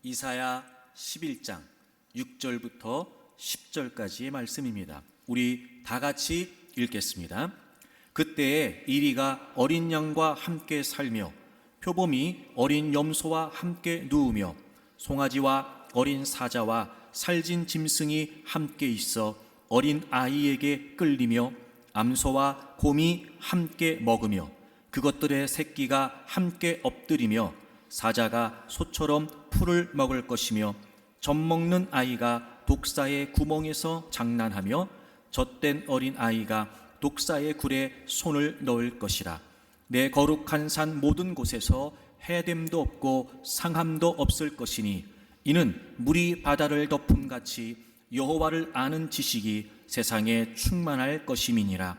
이사야 11장 6절부터 10절까지의 말씀입니다. 우리 다 같이 읽겠습니다. 그때에 이리가 어린 양과 함께 살며 표범이 어린 염소와 함께 누우며 송아지와 어린 사자와 살진 짐승이 함께 있어 어린 아이에게 끌리며 암소와 곰이 함께 먹으며 그것들의 새끼가 함께 엎드리며 사자가 소처럼 풀을 먹을 것이며 젖먹는 아이가 독사의 구멍에서 장난하며 젖된 어린 아이가 독사의 굴에 손을 넣을 것이라. 내 거룩한 산 모든 곳에서 해됨도 없고 상함도 없을 것이니 이는 물이 바다를 덮음같이 여호와를 아는 지식이 세상에 충만할 것임이니라.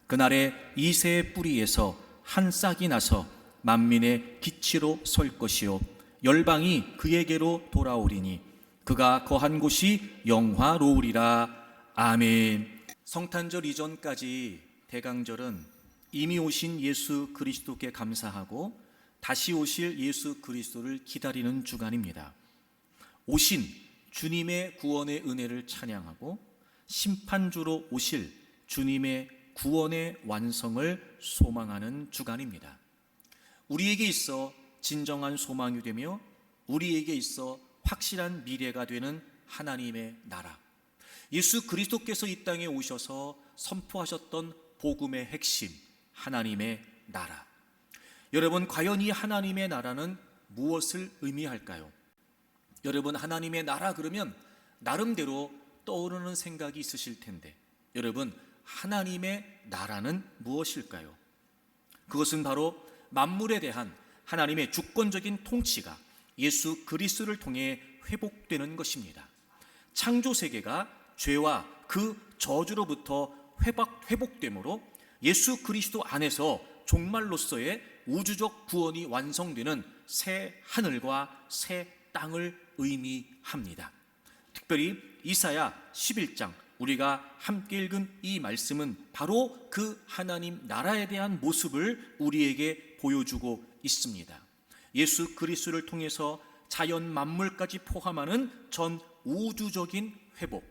그날에 이새의 뿌리에서 한 싹이 나서 만민의 기치로 설 것이요 열방이 그에게로 돌아오리니 그가 거한 곳이 영화로우리라. 아멘. 성탄절 이전까지 대강절은 이미 오신 예수 그리스도께 감사하고 다시 오실 예수 그리스도를 기다리는 주간입니다. 오신 주님의 구원의 은혜를 찬양하고 심판주로 오실 주님의 구원의 완성을 소망하는 주간입니다. 우리에게 있어 진정한 소망이 되며 우리에게 있어 확실한 미래가 되는 하나님의 나라, 예수 그리스도께서 이 땅에 오셔서 선포하셨던 복음의 핵심, 하나님의 나라. 여러분, 과연 이 하나님의 나라는 무엇을 의미할까요? 여러분, 하나님의 나라 그러면 나름대로 떠오르는 생각이 있으실 텐데, 여러분, 하나님의 나라는 무엇일까요? 그것은 바로 만물에 대한 하나님의 주권적인 통치가 예수 그리스도를 통해 회복되는 것입니다. 창조 세계가 죄와 그 저주로부터 회복됨으로 예수 그리스도 안에서 종말로서의 우주적 구원이 완성되는 새 하늘과 새 땅을 의미합니다. 특별히 이사야 11장 우리가 함께 읽은 이 말씀은 바로 그 하나님 나라에 대한 모습을 우리에게 보여주고 있습니다. 예수 그리스도를 통해서 자연 만물까지 포함하는 전 우주적인 회복,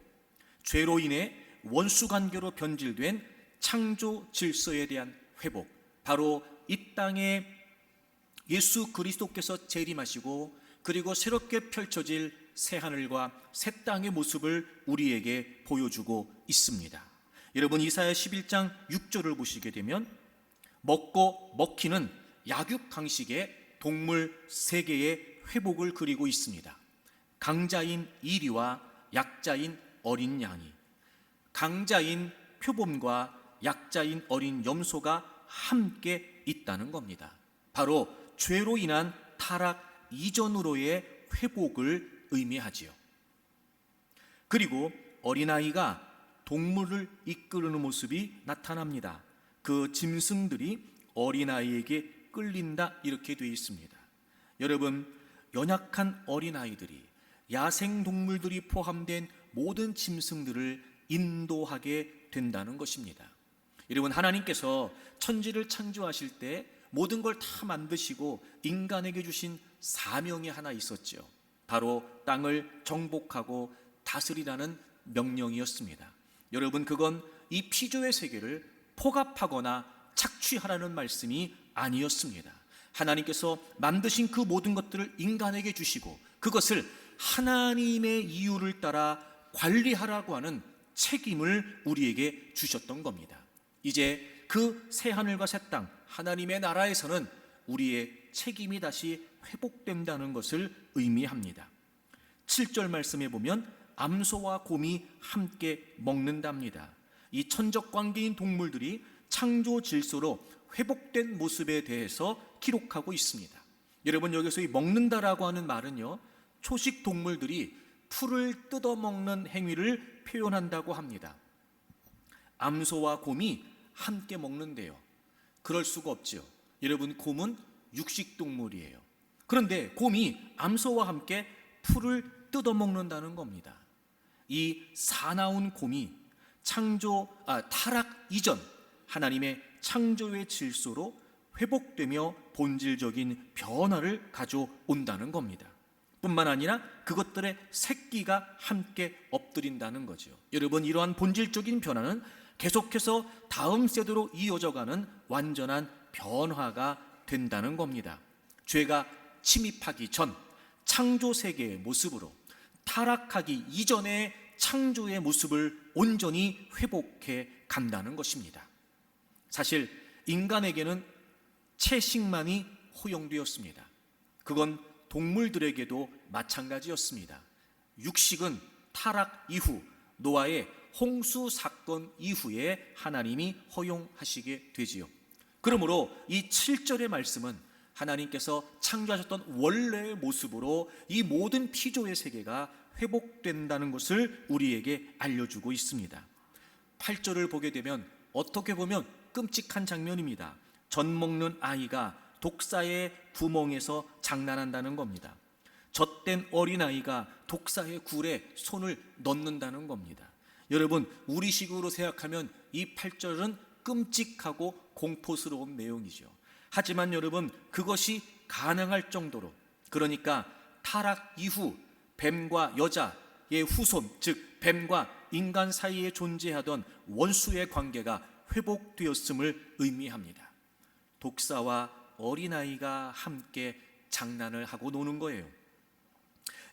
죄로 인해 원수 관계로 변질된 창조 질서에 대한 회복, 바로 이 땅에 예수 그리스도께서 재림하시고 그리고 새롭게 펼쳐질 새 하늘과 새 땅의 모습을 우리에게 보여주고 있습니다. 여러분, 이사야 11장 6절을 보시게 되면 먹고 먹히는 약육강식의 동물 세계의 회복을 그리고 있습니다. 강자인 이리와 약자인 어린 양이, 강자인 표범과 약자인 어린 염소가 함께 있다는 겁니다. 바로 죄로 인한 타락 이전으로의 회복을 의미하지요. 그리고 어린아이가 동물을 이끄는 모습이 나타납니다. 그 짐승들이 어린아이에게 끌린다 이렇게 되어 있습니다. 여러분, 연약한 어린아이들이 야생동물들이 포함된 모든 짐승들을 인도하게 된다는 것입니다. 여러분, 하나님께서 천지를 창조하실 때 모든 걸 다 만드시고 인간에게 주신 사명이 하나 있었죠. 바로 땅을 정복하고 다스리라는 명령이었습니다. 여러분, 그건 이 피조의 세계를 포갑하거나 착취하라는 말씀이 아니었습니다. 하나님께서 만드신 그 모든 것들을 인간에게 주시고 그것을 하나님의 이유를 따라 관리하라고 하는 책임을 우리에게 주셨던 겁니다. 이제 그 새하늘과 새 땅, 하나님의 나라에서는 우리의 책임이 다시 회복된다는 것을 의미합니다. 7절 말씀에 보면 암소와 곰이 함께 먹는답니다. 이 천적 관계인 동물들이 창조 질서로 회복된 모습에 대해서 기록하고 있습니다. 여러분, 여기서 이 먹는다라고 하는 말은요, 초식 동물들이 풀을 뜯어먹는 행위를 표현한다고 합니다. 암소와 곰이 함께 먹는데요, 그럴 수가 없죠. 여러분, 곰은 육식동물이에요. 그런데 곰이 암소와 함께 풀을 뜯어먹는다는 겁니다. 이 사나운 곰이 타락 이전 하나님의 창조의 질서로 회복되며 본질적인 변화를 가져온다는 겁니다. 뿐만 아니라 그것들의 새끼가 함께 엎드린다는 거죠. 여러분, 이러한 본질적인 변화는 계속해서 다음 세대로 이어져가는 완전한 변화가 된다는 겁니다. 죄가 침입하기 전 창조 세계의 모습으로 타락하기 이전의 창조의 모습을 온전히 회복해 간다는 것입니다. 사실 인간에게는 채식만이 허용되었습니다. 그건 동물들에게도 마찬가지였습니다. 육식은 타락 이후, 노아의 홍수 사건 이후에 하나님이 허용하시게 되지요. 그러므로 이 7절의 말씀은 하나님께서 창조하셨던 원래의 모습으로 이 모든 피조의 세계가 회복된다는 것을 우리에게 알려주고 있습니다. 8절을 보게 되면 어떻게 보면 끔찍한 장면입니다. 젖 먹는 아이가 독사의 구멍에서 장난한다는 겁니다. 젖된 어린아이가 독사의 굴에 손을 넣는다는 겁니다. 여러분, 우리식으로 생각하면 이 8절은 끔찍하고 공포스러운 내용이죠. 하지만 여러분, 그것이 가능할 정도로, 그러니까 타락 이후 뱀과 여자의 후손, 즉 뱀과 인간 사이에 존재하던 원수의 관계가 회복되었음을 의미합니다. 독사와 어린아이가 함께 장난을 하고 노는 거예요.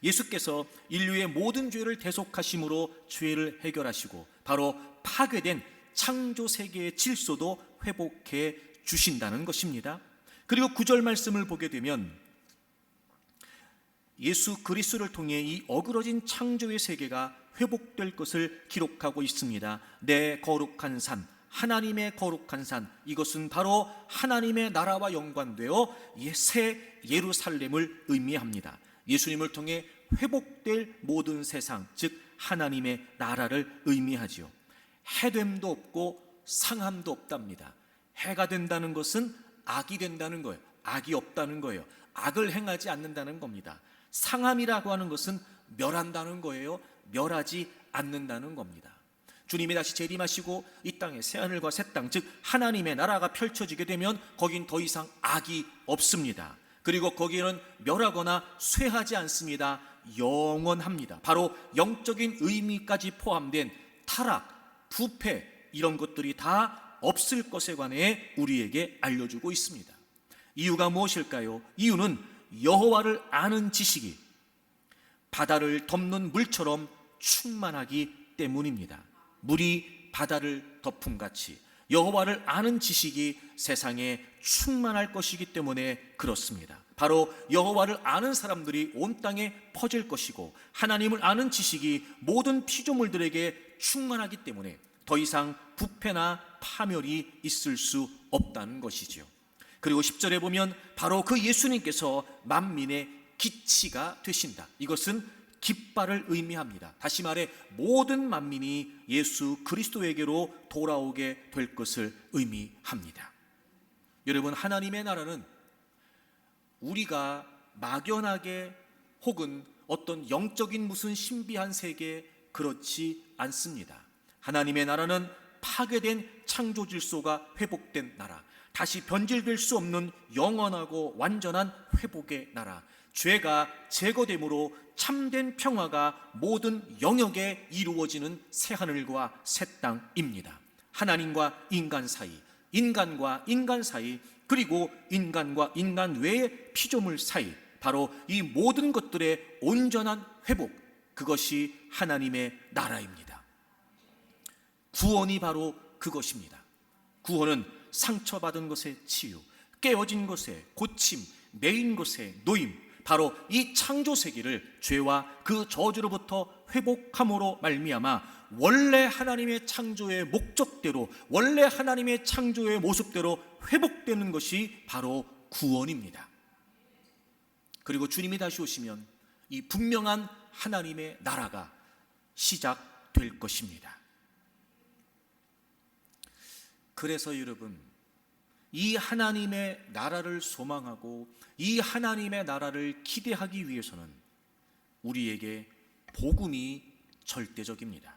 예수께서 인류의 모든 죄를 대속하심으로 죄를 해결하시고 바로 파괴된 창조 세계의 질서도 회복해 주신다는 것입니다. 그리고 9절 말씀을 보게 되면 예수 그리스도를 통해 이 어그러진 창조의 세계가 회복될 것을 기록하고 있습니다. 내 거룩한 산, 하나님의 거룩한 산, 이것은 바로 하나님의 나라와 연관되어 새 예루살렘을 의미합니다. 예수님을 통해 회복될 모든 세상, 즉 하나님의 나라를 의미하지요. 해됨도 없고 상함도 없답니다. 해가 된다는 것은 악이 된다는 거예요. 악이 없다는 거예요. 악을 행하지 않는다는 겁니다. 상함이라고 하는 것은 멸한다는 거예요. 멸하지 않는다는 겁니다. 주님이 다시 재림하시고 이 땅에 새하늘과 새 땅, 즉 하나님의 나라가 펼쳐지게 되면 거긴 더 이상 악이 없습니다. 그리고 거기는 멸하거나 쇠하지 않습니다. 영원합니다. 바로 영적인 의미까지 포함된 타락, 부패, 이런 것들이 다 없을 것에 관해 우리에게 알려주고 있습니다. 이유가 무엇일까요? 이유는 여호와를 아는 지식이 바다를 덮는 물처럼 충만하기 때문입니다. 물이 바다를 덮음같이 여호와를 아는 지식이 세상에 충만할 것이기 때문에 그렇습니다. 바로 여호와를 아는 사람들이 온 땅에 퍼질 것이고 하나님을 아는 지식이 모든 피조물들에게 충만하기 때문에 더 이상 부패나 파멸이 있을 수 없다는 것이지요. 그리고 10절에 보면 바로 그 예수님께서 만민의 기치가 되신다. 이것은 깃발을 의미합니다. 다시 말해 모든 만민이 예수 그리스도에게로 돌아오게 될 것을 의미합니다. 여러분, 하나님의 나라는 우리가 막연하게 혹은 어떤 영적인 무슨 신비한 세계, 그렇지 않습니다. 하나님의 나라는 파괴된 창조 질서가 회복된 나라, 다시 변질될 수 없는 영원하고 완전한 회복의 나라, 죄가 제거됨으로 참된 평화가 모든 영역에 이루어지는 새하늘과 새 땅입니다. 하나님과 인간 사이, 인간과 인간 사이, 그리고 인간과 인간 외의 피조물 사이, 바로 이 모든 것들의 온전한 회복, 그것이 하나님의 나라입니다. 구원이 바로 그것입니다. 구원은 상처받은 것의 치유, 깨어진 것의 고침, 매인 것의 노임, 바로 이 창조 세계를 죄와 그 저주로부터 회복함으로 말미암아 원래 하나님의 창조의 목적대로, 원래 하나님의 창조의 모습대로 회복되는 것이 바로 구원입니다. 그리고 주님이 다시 오시면 이 분명한 하나님의 나라가 시작될 것입니다. 그래서 여러분, 이 하나님의 나라를 소망하고 이 하나님의 나라를 기대하기 위해서는 우리에게 복음이 절대적입니다.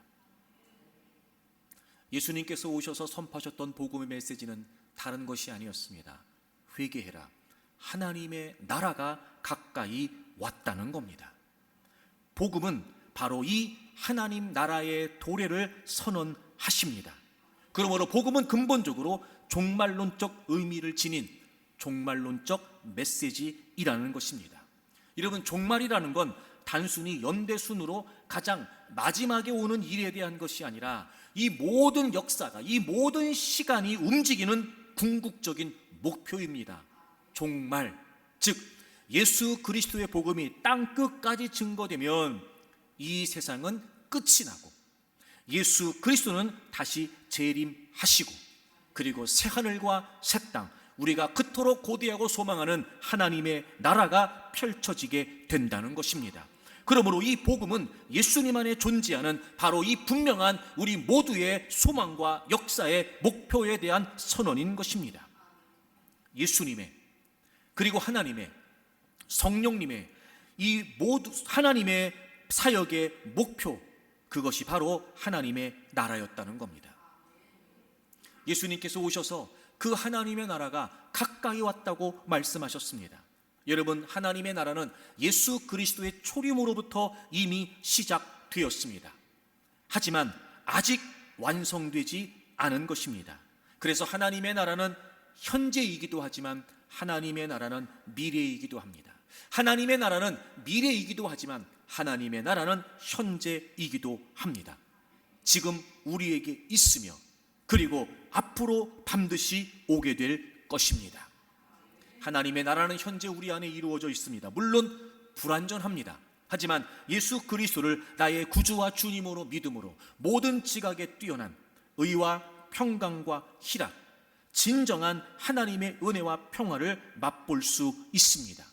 예수님께서 오셔서 선포하셨던 복음의 메시지는 다른 것이 아니었습니다. 회개해라. 하나님의 나라가 가까이 왔다는 겁니다. 복음은 바로 이 하나님 나라의 도래를 선언하십니다. 그러므로 복음은 근본적으로 종말론적 의미를 지닌 종말론적 메시지이라는 것입니다. 여러분, 종말이라는 건 단순히 연대순으로 가장 마지막에 오는 일에 대한 것이 아니라 이 모든 역사가, 이 모든 시간이 움직이는 궁극적인 목표입니다. 종말, 즉 예수 그리스도의 복음이 땅 끝까지 증거되면 이 세상은 끝이 나고 예수 그리스도는 다시 재림하시고, 그리고 새하늘과 새 땅, 우리가 그토록 고대하고 소망하는 하나님의 나라가 펼쳐지게 된다는 것입니다. 그러므로 이 복음은 예수님 안에 존재하는 바로 이 분명한 우리 모두의 소망과 역사의 목표에 대한 선언인 것입니다. 예수님의, 그리고 하나님의, 성령님의 이 모두 하나님의 사역의 목표, 그것이 바로 하나님의 나라였다는 겁니다. 예수님께서 오셔서 그 하나님의 나라가 가까이 왔다고 말씀하셨습니다. 여러분, 하나님의 나라는 예수 그리스도의 초림으로부터 이미 시작되었습니다. 하지만 아직 완성되지 않은 것입니다. 그래서 하나님의 나라는 현재이기도 하지만 하나님의 나라는 미래이기도 합니다. 하나님의 나라는 미래이기도 하지만 하나님의 나라는 현재이기도 합니다. 지금 우리에게 있으며 그리고 앞으로 반드시 오게 될 것입니다. 하나님의 나라는 현재 우리 안에 이루어져 있습니다. 물론 불완전합니다. 하지만 예수 그리스도를 나의 구주와 주님으로 믿음으로 모든 지각에 뛰어난 의와 평강과 희락, 진정한 하나님의 은혜와 평화를 맛볼 수 있습니다.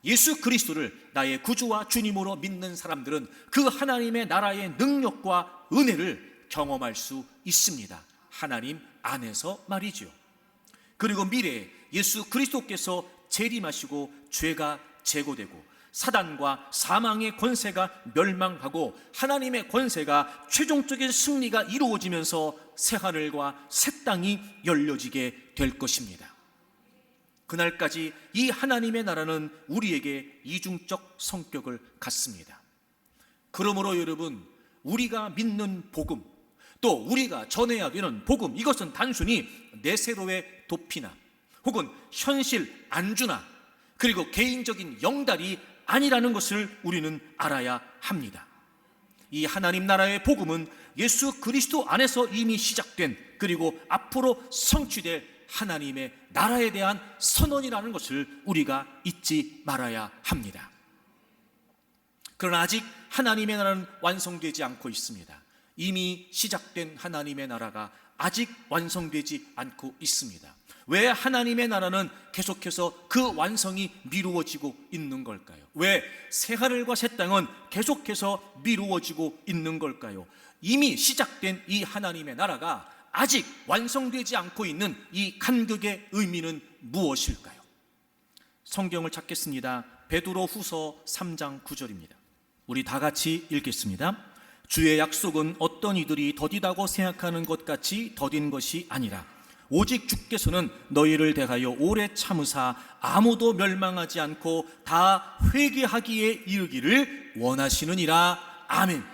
예수 그리스도를 나의 구주와 주님으로 믿는 사람들은 그 하나님의 나라의 능력과 은혜를 경험할 수 있습니다. 하나님 안에서 말이죠. 그리고 미래에 예수 그리스도께서 재림하시고 죄가 제거되고 사단과 사망의 권세가 멸망하고 하나님의 권세가 최종적인 승리가 이루어지면서 새하늘과 새 땅이 열려지게 될 것입니다. 그날까지 이 하나님의 나라는 우리에게 이중적 성격을 갖습니다. 그러므로 여러분, 우리가 믿는 복음, 또 우리가 전해야 되는 복음, 이것은 단순히 내세로의 도피나 혹은 현실 안주나 그리고 개인적인 영달이 아니라는 것을 우리는 알아야 합니다. 이 하나님 나라의 복음은 예수 그리스도 안에서 이미 시작된, 그리고 앞으로 성취될 하나님의 나라에 대한 선언이라는 것을 우리가 잊지 말아야 합니다. 그러나 아직 하나님의 나라는 완성되지 않고 있습니다. 이미 시작된 하나님의 나라가 아직 완성되지 않고 있습니다. 왜 하나님의 나라는 계속해서 그 완성이 미루어지고 있는 걸까요? 왜 새하늘과 새 땅은 계속해서 미루어지고 있는 걸까요? 이미 시작된 이 하나님의 나라가 아직 완성되지 않고 있는 이 간격의 의미는 무엇일까요? 성경을 찾겠습니다. 베드로 후서 3장 9절입니다. 우리 다 같이 읽겠습니다. 주의 약속은 어떤 이들이 더디다고 생각하는 것 같이 더딘 것이 아니라 오직 주께서는 너희를 대하여 오래 참으사 아무도 멸망하지 않고 다 회개하기에 이르기를 원하시느니라. 아멘.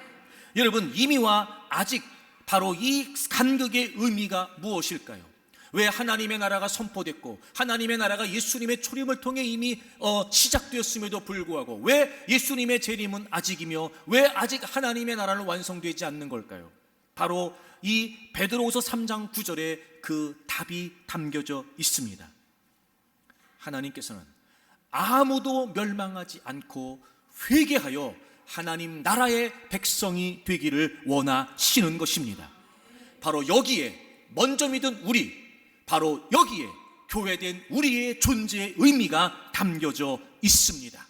여러분, 이미와 아직, 바로 이 간격의 의미가 무엇일까요? 왜 하나님의 나라가 선포됐고 하나님의 나라가 예수님의 초림을 통해 이미 시작되었음에도 불구하고 왜 예수님의 재림은 아직이며 왜 아직 하나님의 나라는 완성되지 않는 걸까요? 바로 이 베드로후서 3장 9절에 그 답이 담겨져 있습니다. 하나님께서는 아무도 멸망하지 않고 회개하여 하나님 나라의 백성이 되기를 원하시는 것입니다. 바로 여기에 먼저 믿은 우리, 바로 여기에 교회된 우리의 존재의 의미가 담겨져 있습니다.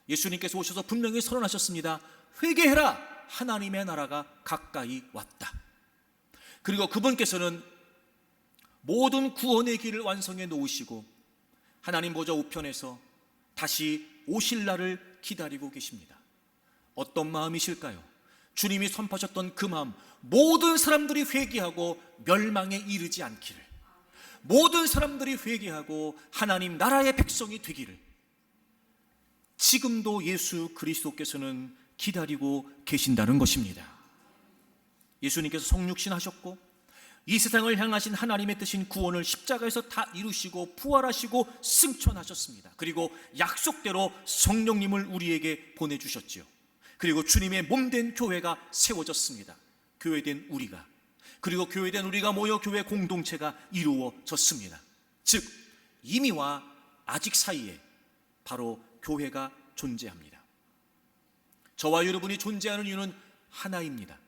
예수님께서 오셔서 분명히 선언하셨습니다. 회개해라, 하나님의 나라가 가까이 왔다. 그리고 그분께서는 모든 구원의 길을 완성해 놓으시고 하나님 보좌 우편에서 다시 오실 날을 기다리고 계십니다. 어떤 마음이실까요? 주님이 선포하셨던 그 마음, 모든 사람들이 회개하고 멸망에 이르지 않기를, 모든 사람들이 회개하고 하나님 나라의 백성이 되기를, 지금도 예수 그리스도께서는 기다리고 계신다는 것입니다. 예수님께서 성육신 하셨고 이 세상을 향하신 하나님의 뜻인 구원을 십자가에서 다 이루시고 부활하시고 승천하셨습니다. 그리고 약속대로 성령님을 우리에게 보내주셨지요. 그리고 주님의 몸된 교회가 세워졌습니다. 교회된 우리가, 그리고 교회된 우리가 모여 교회 공동체가 이루어졌습니다. 즉 이미와 아직 사이에 바로 교회가 존재합니다. 저와 여러분이 존재하는 이유는 하나입니다.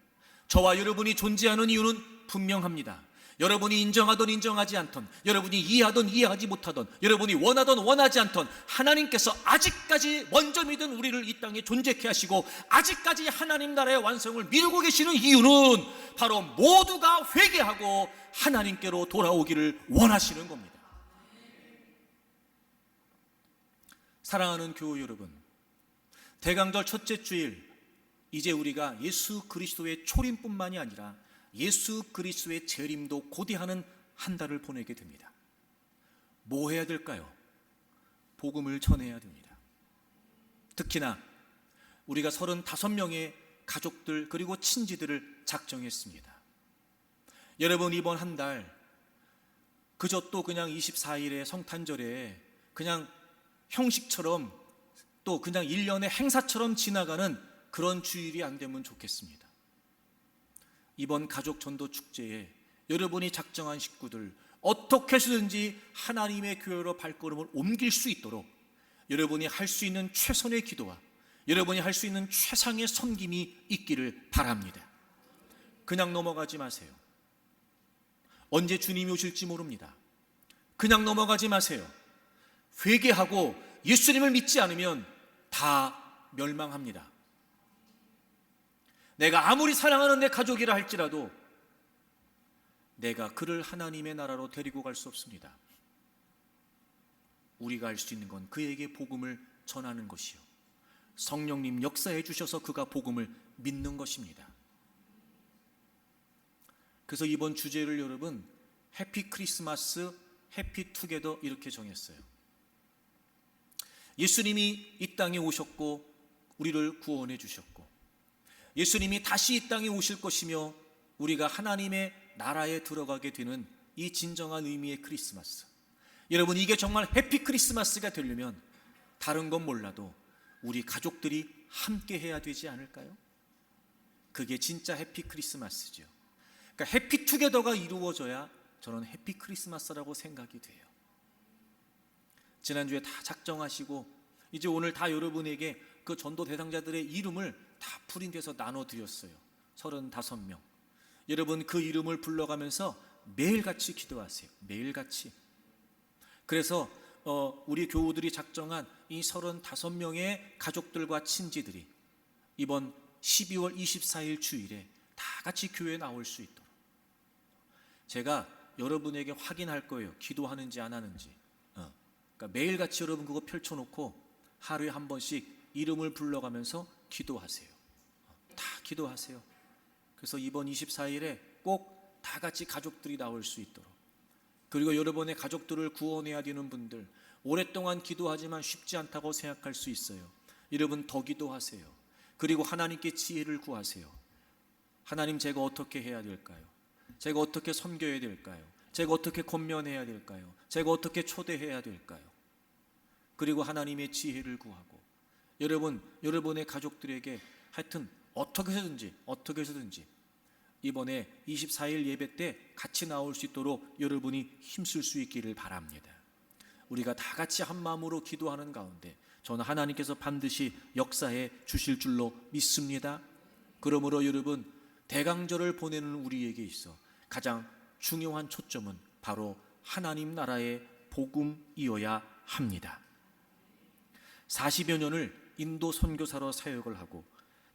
저와 여러분이 존재하는 이유는 분명합니다. 여러분이 인정하던 인정하지 않던, 여러분이 이해하던 이해하지 못하던, 여러분이 원하던 원하지 않던, 하나님께서 아직까지 먼저 믿은 우리를 이 땅에 존재케 하시고 아직까지 하나님 나라의 완성을 미루고 계시는 이유는 바로 모두가 회개하고 하나님께로 돌아오기를 원하시는 겁니다. 사랑하는 교우 여러분, 대강절 첫째 주일, 이제 우리가 예수 그리스도의 초림뿐만이 아니라 예수 그리스도의 재림도 고대하는 한 달을 보내게 됩니다. 뭐 해야 될까요? 복음을 전해야 됩니다. 특히나 우리가 35명의 가족들 그리고 친지들을 작정했습니다. 여러분, 이번 한 달 그저 또 그냥 24일의 성탄절에 그냥 형식처럼 또 그냥 1년의 행사처럼 지나가는 그런 주일이 안 되면 좋겠습니다. 이번 가족 전도 축제에 여러분이 작정한 식구들 어떻게 해서든지 하나님의 교회로 발걸음을 옮길 수 있도록 여러분이 할 수 있는 최선의 기도와 여러분이 할 수 있는 최상의 섬김이 있기를 바랍니다. 그냥 넘어가지 마세요. 언제 주님이 오실지 모릅니다. 그냥 넘어가지 마세요. 회개하고 예수님을 믿지 않으면 다 멸망합니다. 내가 아무리 사랑하는 내 가족이라 할지라도 내가 그를 하나님의 나라로 데리고 갈 수 없습니다. 우리가 할 수 있는 건 그에게 복음을 전하는 것이요, 성령님 역사해 주셔서 그가 복음을 믿는 것입니다. 그래서 이번 주제를 여러분 해피 크리스마스, 해피 투게더 이렇게 정했어요. 예수님이 이 땅에 오셨고 우리를 구원해 주셨고 예수님이 다시 이 땅에 오실 것이며 우리가 하나님의 나라에 들어가게 되는 이 진정한 의미의 크리스마스. 여러분, 이게 정말 해피 크리스마스가 되려면 다른 건 몰라도 우리 가족들이 함께 해야 되지 않을까요? 그게 진짜 해피 크리스마스죠. 그러니까 해피 투게더가 이루어져야 저는 해피 크리스마스라고 생각이 돼요. 지난주에 다 작정하시고 이제 오늘 다 여러분에게 그 전도 대상자들의 이름을 다 프린트해서 나눠드렸어요. 35명. 여러분 그 이름을 불러가면서 매일같이 기도하세요. 매일같이. 그래서 우리 교우들이 작정한 이 35명의 가족들과 친지들이 이번 12월 24일 주일에 다 같이 교회에 나올 수 있도록 제가 여러분에게 확인할 거예요. 기도하는지 안 하는지. 그러니까 매일같이 여러분 그거 펼쳐놓고 하루에 한 번씩 이름을 불러가면서 기도하세요. 다 기도하세요. 그래서 이번 24일에 꼭 다 같이 가족들이 나올 수 있도록, 그리고 여러분의 가족들을 구원해야 되는 분들, 오랫동안 기도하지만 쉽지 않다고 생각할 수 있어요. 여러분 더 기도하세요. 그리고 하나님께 지혜를 구하세요. 하나님, 제가 어떻게 해야 될까요? 제가 어떻게 섬겨야 될까요? 제가 어떻게 권면해야 될까요? 제가 어떻게 초대해야 될까요? 그리고 하나님의 지혜를 구하고 여러분의 가족들에게 하여튼 어떻게 해서든지 이번에 24일 예배 때 같이 나올 수 있도록 여러분이 힘쓸 수 있기를 바랍니다. 우리가 다 같이 한 마음으로 기도하는 가운데 저는 하나님께서 반드시 역사해 주실 줄로 믿습니다. 그러므로 여러분, 대강절을 보내는 우리에게 있어 가장 중요한 초점은 바로 하나님 나라의 복음이어야 합니다. 40여 년을 인도 선교사로 사역을 하고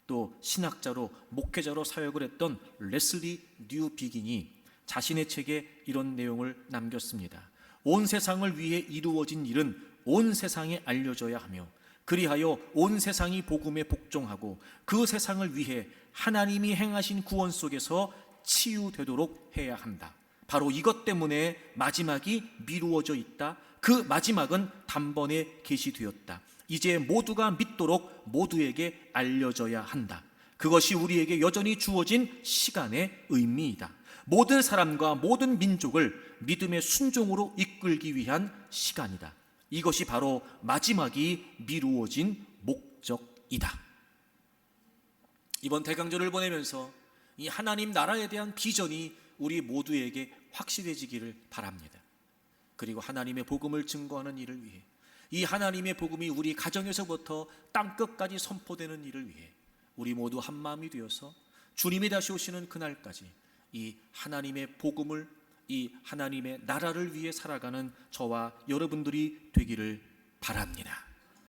또 신학자로 목회자로 사역을 했던 레슬리 뉴비긴이 자신의 책에 이런 내용을 남겼습니다. 온 세상을 위해 이루어진 일은 온 세상에 알려져야 하며 그리하여 온 세상이 복음에 복종하고 그 세상을 위해 하나님이 행하신 구원 속에서 치유되도록 해야 한다. 바로 이것 때문에 마지막이 미루어져 있다. 그 마지막은 단번에 계시되었다. 이제 모두가 믿도록 모두에게 알려져야 한다. 그것이 우리에게 여전히 주어진 시간의 의미이다. 모든 사람과 모든 민족을 믿음의 순종으로 이끌기 위한 시간이다. 이것이 바로 마지막이 미루어진 목적이다. 이번 대강절을 보내면서 이 하나님 나라에 대한 비전이 우리 모두에게 확실해지기를 바랍니다. 그리고 하나님의 복음을 증거하는 일을 위해, 이 하나님의 복음이 우리 가정에서부터 땅끝까지 선포되는 일을 위해 우리 모두 한 마음이 되어서 주님이 다시 오시는 그날까지 이 하나님의 복음을, 이 하나님의 나라를 위해 살아가는 저와 여러분들이 되기를 바랍니다.